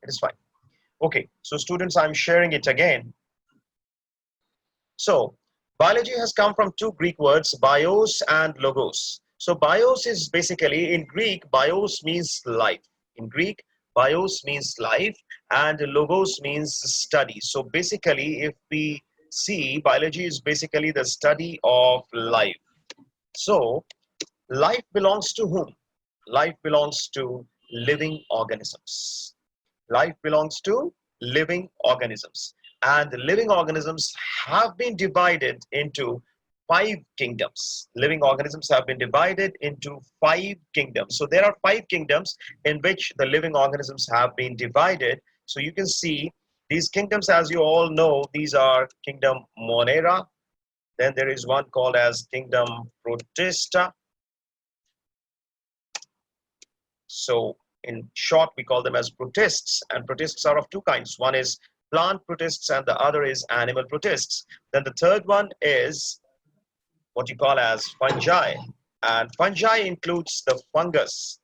It is fine. Okay, so students, I'm sharing it again. So biology has come from two Greek words, bios and logos. So bios is basically, in Greek, bios means life. In Greek, bios means life and logos means study. So basically, if we see, biology is basically the study of life. So life belongs to whom? Life belongs to living organisms. Life belongs to living organisms. And the living organisms have been divided into five kingdoms. Living organisms have been divided into five kingdoms. So there are five kingdoms in which the living organisms have been divided. So you can see these kingdoms, as you all know, these are kingdom Monera. Then there is one called as kingdom Protista. So in short, we call them as protists, and protists are of two kinds. One is plant protists and the other is animal protists. Then the third one is what you call as fungi, and fungi includes the fungus.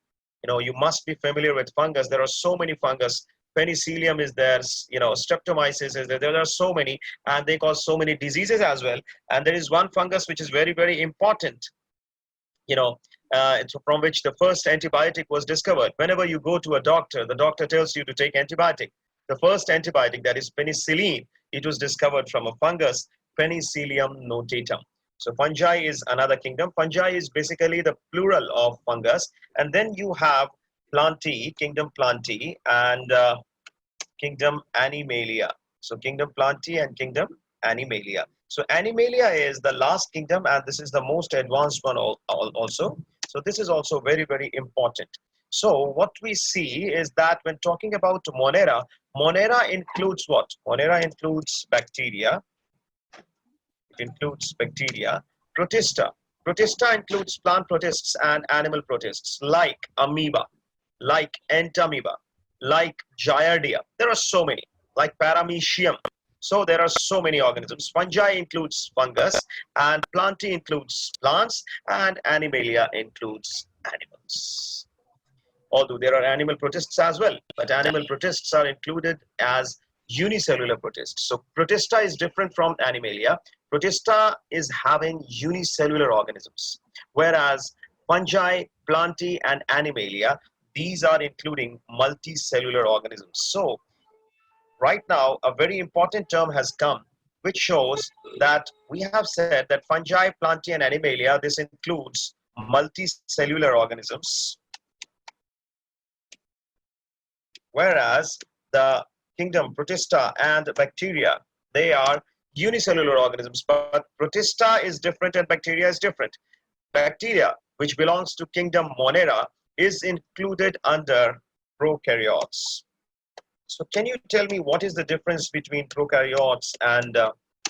You must be familiar with fungus. There are so many fungus. Penicillium is there, streptomyces is there. There are so many, and they cause so many diseases as well. And there is one fungus which is very, very important. It's from which the first antibiotic was discovered. Whenever you go to a doctor, the doctor tells you to take antibiotic. The first antibiotic, that is penicillin, it was discovered from a fungus, Penicillium notatum. So fungi is another kingdom. Fungi is basically the plural of fungus. And then you have plantae, kingdom plantae, and kingdom animalia. So kingdom plantae and kingdom animalia. So animalia is the last kingdom, and this is the most advanced one also. So this is also very, very important. So what we see is that when talking about Monera, Monera includes what? Monera includes bacteria. It includes bacteria. Protista. Protista includes plant protists and animal protists like amoeba, like entamoeba, like giardia. There are so many, like paramecium. So there are so many organisms. Fungi includes fungus, and plantae includes plants, and animalia includes animals. Although there are animal protists as well, but animal protists are included as unicellular protists. So Protista is different from animalia. Protista is having unicellular organisms, whereas fungi, plantae, and animalia, these are including multicellular organisms. So right now, a very important term has come, which shows that we have said that fungi, plantae, and animalia, this includes multicellular organisms, whereas the kingdom Protista and bacteria, they are unicellular organisms. But Protista is different and bacteria is different. Bacteria, which belongs to kingdom Monera, is included under prokaryotes. So can you tell me what is the difference between prokaryotes and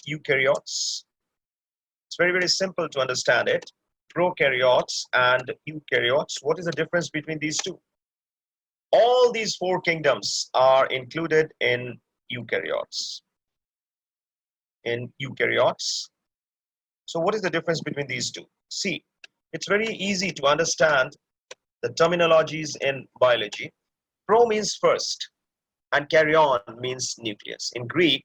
eukaryotes? It's very, very simple to understand it. Prokaryotes and eukaryotes, what is the difference between these two? All these four kingdoms are included in eukaryotes. So what is the difference between these two? See, it's very easy to understand the terminologies in biology. Pro means first, and karyon means nucleus. In Greek,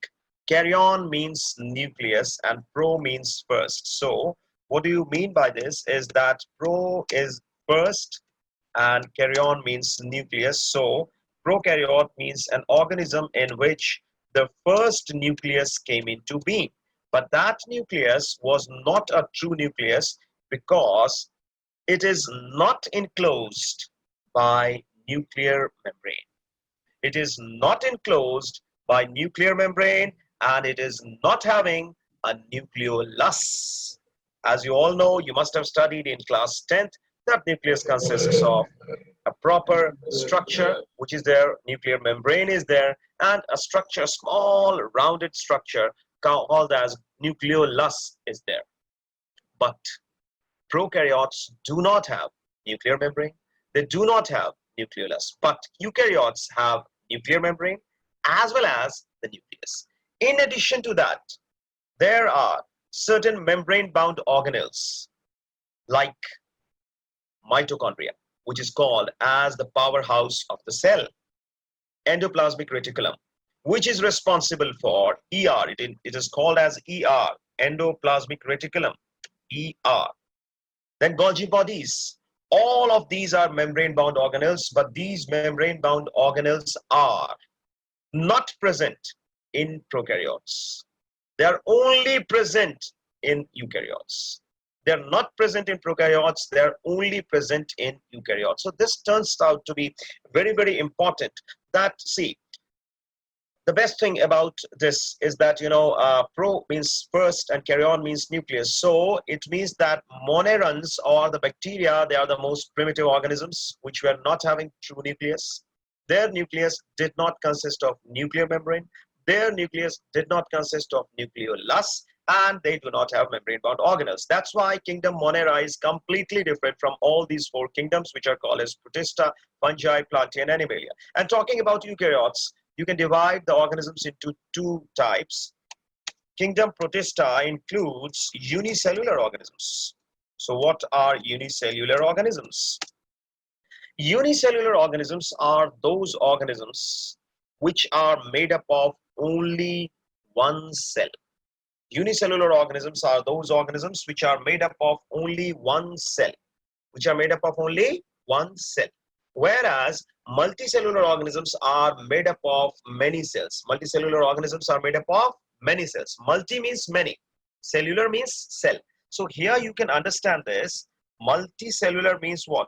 karyon means nucleus and pro means first. So what do you mean by this is that pro is first and karyon means nucleus. So prokaryote means an organism in which the first nucleus came into being. But that nucleus was not a true nucleus because it is not enclosed by nuclear membrane. It is not enclosed by nuclear membrane, and it is not having a nucleolus. As you all know, you must have studied in class 10th that nucleus consists of a proper structure, which is there, nuclear membrane is there, and a structure, a small rounded structure called as nucleolus is there. But prokaryotes do not have nuclear membrane. They do not have nucleolus, but eukaryotes have nuclear membrane as well as the nucleus. In addition to that, there are certain membrane-bound organelles like mitochondria, which is called as the powerhouse of the cell. endoplasmic reticulum, which is responsible for ER. It is called as ER, endoplasmic reticulum, ER. Then Golgi bodies. All of these are membrane-bound organelles, but these membrane-bound organelles are not present in prokaryotes. They are only present in eukaryotes. They are not present in prokaryotes. They are only present in eukaryotes. So this turns out to be very, very important. That, see, the best thing about this is that, pro means first and karyon means nucleus. So it means that monerans, or the bacteria, they are the most primitive organisms which were not having true nucleus. Their nucleus did not consist of nuclear membrane. Their nucleus did not consist of nucleolus, and they do not have membrane-bound organelles. That's why kingdom Monera is completely different from all these four kingdoms, which are called as Protista, fungi, plantae, and animalia. And talking about eukaryotes, you can divide the organisms into two types. Kingdom Protista includes unicellular organisms. So what are unicellular organisms? Unicellular organisms are those organisms which are made up of only one cell. Unicellular organisms are those organisms which are made up of only one cell, whereas multicellular organisms are made up of many cells. Multicellular organisms are made up of many cells. Multi means many, cellular means cell. So here you can understand this. Multicellular means what?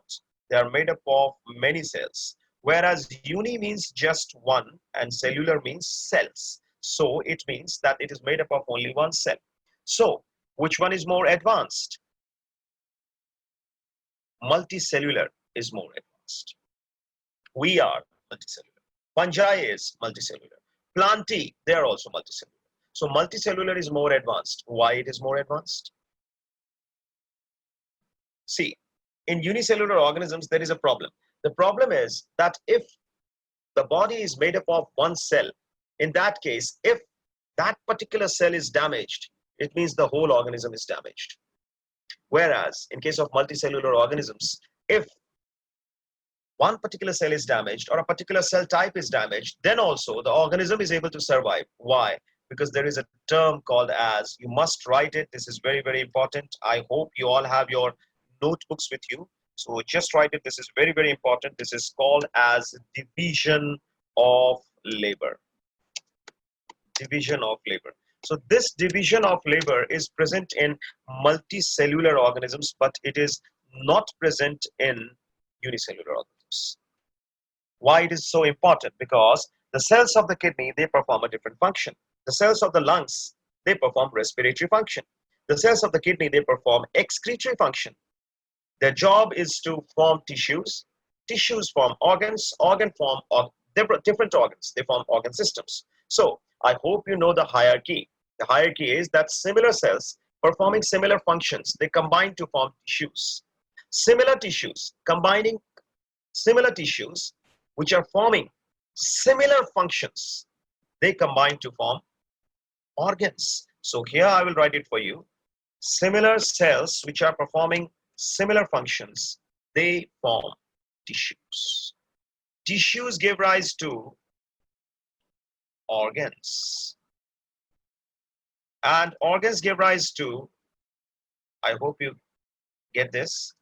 They are made up of many cells, whereas uni means just one and cellular means cells. So it means that it is made up of only one cell. So which one is more advanced? Multicellular is more advanced. We are multicellular. Fungi is multicellular. Plantae, they are also multicellular. So multicellular is more advanced. Why it is more advanced? See, in unicellular organisms, there is a problem. The problem is that if the body is made up of one cell, in that case, if that particular cell is damaged, it means the whole organism is damaged. Whereas in case of multicellular organisms, if one particular cell is damaged or a particular cell type is damaged, then also the organism is able to survive. Why? Because there is a term called as, you must write it. This is very, very important. I hope you all have your notebooks with you. So just write it. This is very, very important. This is called as division of labor. Division of labor. So this division of labor is present in multicellular organisms, but it is not present in unicellular organisms. Why it is so important? Because the cells of the kidney, they perform a different function. The cells of the lungs, they perform respiratory function. The cells of the kidney, they perform excretory function. Their job is to form tissues. Tissues form organs. Organ form different organs. They form organ systems. So I hope you know the hierarchy. The hierarchy is that similar cells performing similar functions, they combine to form tissues. Similar tissues combining similar tissues which are forming similar functions, they combine to form organs. So here I will write it for you. Similar cells which are performing similar functions, they form tissues. Tissues give rise to organs. And organs give rise to, I hope you get this.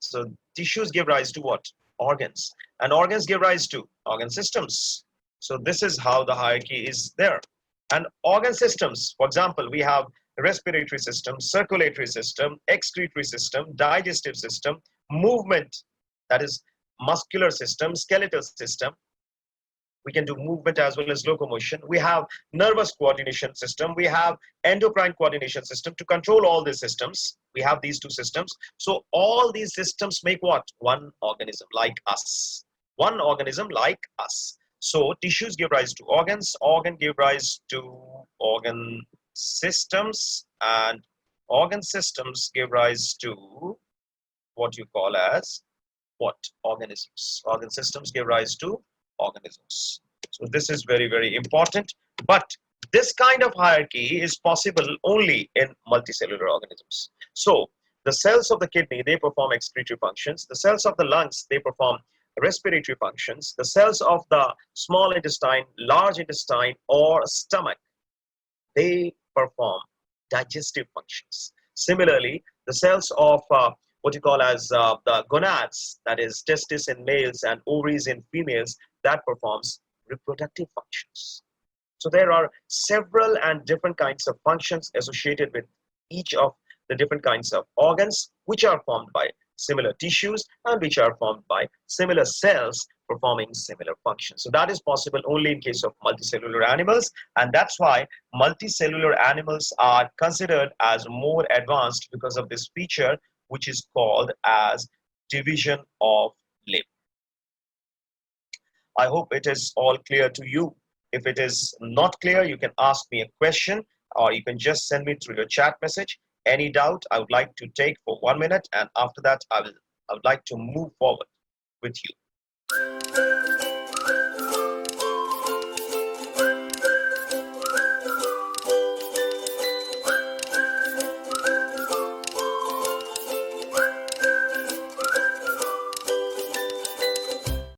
So tissues give rise to what? Organs. And organs give rise to organ systems. So this is how the hierarchy is there. And organ systems, for example, we have respiratory system, circulatory system, excretory system, digestive system, movement, that is muscular system, skeletal system. We can do movement as well as locomotion. We have nervous coordination system. We have endocrine coordination system to control all these systems. We have these two systems. So all these systems make what? One organism like us. One organism like us. So tissues give rise to organs. Organ give rise to organ systems. And organ systems give rise to what you call as what? Organisms. Organ systems give rise to organisms. So this is very, very important. But this kind of hierarchy is possible only in multicellular organisms. So the cells of the kidney, they perform excretory functions. The cells of the lungs, they perform respiratory functions, the cells of the small intestine, large intestine, or stomach, they perform digestive functions. Similarly, the cells of what you call as the gonads, that is testis in males and ovaries in females, that performs reproductive functions. So there are several and different kinds of functions associated with each of the different kinds of organs, which are formed by similar tissues and which are formed by similar cells performing similar functions. So that is possible only in case of multicellular animals, and that's why multicellular animals are considered as more advanced because of this feature, which is called as division of limb. I hope it is all clear to you. If it is not clear, you can ask me a question or you can just send me through your chat message. Any doubt I would like to take for 1 minute, and after that I would like to move forward with you.